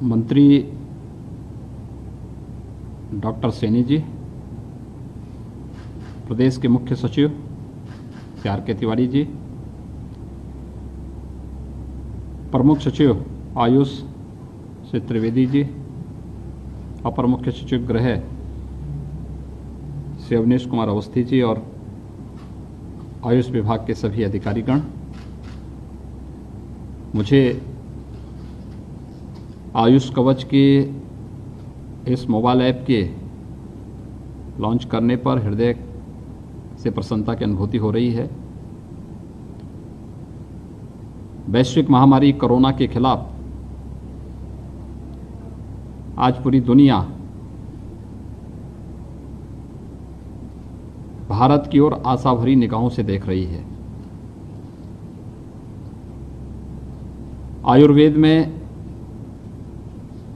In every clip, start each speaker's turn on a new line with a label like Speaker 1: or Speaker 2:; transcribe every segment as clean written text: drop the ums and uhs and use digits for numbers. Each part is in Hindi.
Speaker 1: मंत्री डॉक्टर सैनी जी, प्रदेश के मुख्य सचिव आर के तिवारी जी, प्रमुख सचिव आयुष श्री त्रिवेदी जी, अपर मुख्य सचिव गृह श्री अवनीश कुमार अवस्थी जी और आयुष विभाग के सभी अधिकारीगण, मुझे आयुष कवच के इस मोबाइल ऐप के लॉन्च करने पर हृदय से प्रसन्नता की अनुभूति हो रही है। वैश्विक महामारी कोरोना के खिलाफ आज पूरी दुनिया भारत की ओर आशा भरी निगाहों से देख रही है। आयुर्वेद में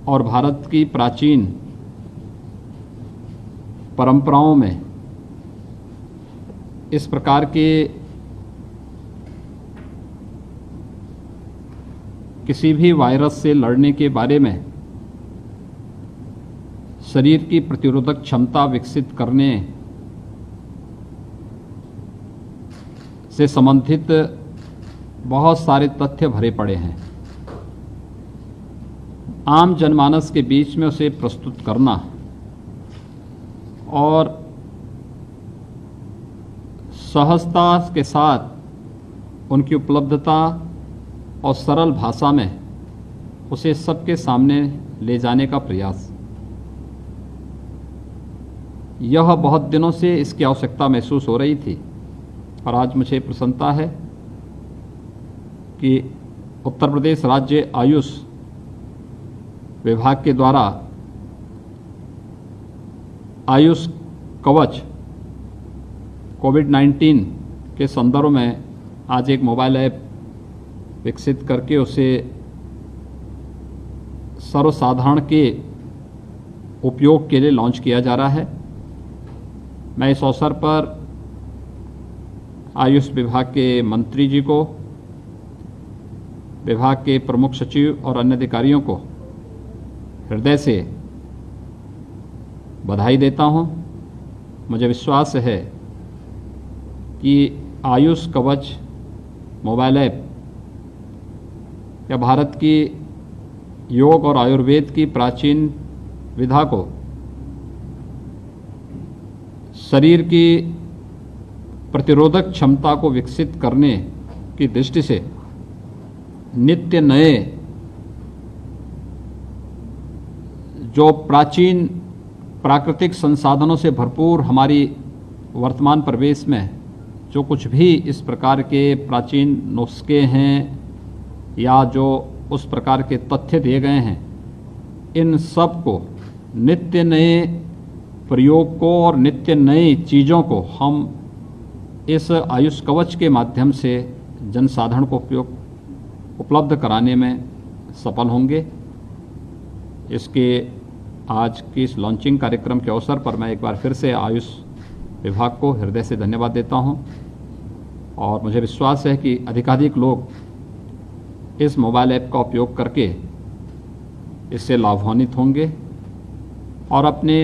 Speaker 1: और भारत की प्राचीन परंपराओं में इस प्रकार के किसी भी वायरस से लड़ने के बारे में शरीर की प्रतिरोधक क्षमता विकसित करने से संबंधित बहुत सारे तथ्य भरे पड़े हैं। आम जनमानस के बीच में उसे प्रस्तुत करना और सहजता के साथ उनकी उपलब्धता और सरल भाषा में उसे सबके सामने ले जाने का प्रयास, यह बहुत दिनों से इसकी आवश्यकता महसूस हो रही थी और आज मुझे प्रसन्नता है कि उत्तर प्रदेश राज्य आयुष विभाग के द्वारा आयुष कवच कोविड-19 के संदर्भ में आज एक मोबाइल ऐप विकसित करके उसे सर्वसाधारण के उपयोग के लिए लॉन्च किया जा रहा है। मैं इस अवसर पर आयुष विभाग के मंत्री जी को, विभाग के प्रमुख सचिव और अन्य अधिकारियों को हृदय से बधाई देता हूं। मुझे विश्वास है कि आयुष कवच मोबाइल ऐप या भारत की योग और आयुर्वेद की प्राचीन विधा को शरीर की प्रतिरोधक क्षमता को विकसित करने की दृष्टि से नित्य नए जो प्राचीन प्राकृतिक संसाधनों से भरपूर हमारी वर्तमान परिवेश में जो कुछ भी इस प्रकार के प्राचीन नुस्खे हैं या जो उस प्रकार के तथ्य दिए गए हैं, इन सब को नित्य नए प्रयोग को और नित्य नई चीज़ों को हम इस आयुष कवच के माध्यम से जनसाधारण को उपलब्ध कराने में सफल होंगे। इसके आज की इस लॉन्चिंग कार्यक्रम के अवसर पर मैं एक बार फिर से आयुष विभाग को हृदय से धन्यवाद देता हूं और मुझे विश्वास है कि अधिकाधिक लोग इस मोबाइल ऐप का उपयोग करके इससे लाभान्वित होंगे और अपने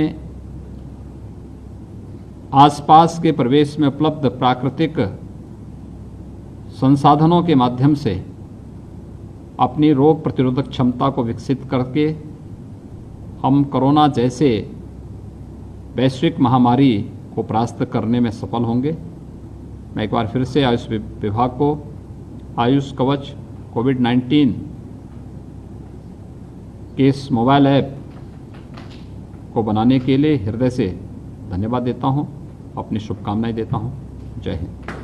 Speaker 1: आसपास के परिवेश में उपलब्ध प्राकृतिक संसाधनों के माध्यम से अपनी रोग प्रतिरोधक क्षमता को विकसित करके हम कोरोना जैसे वैश्विक महामारी को परास्त करने में सफल होंगे। मैं एक बार फिर से आयुष विभाग को आयुष कवच कोविड-19 के इस मोबाइल ऐप को बनाने के लिए हृदय से धन्यवाद देता हूं, अपनी शुभकामनाएं देता हूं। जय हिंद।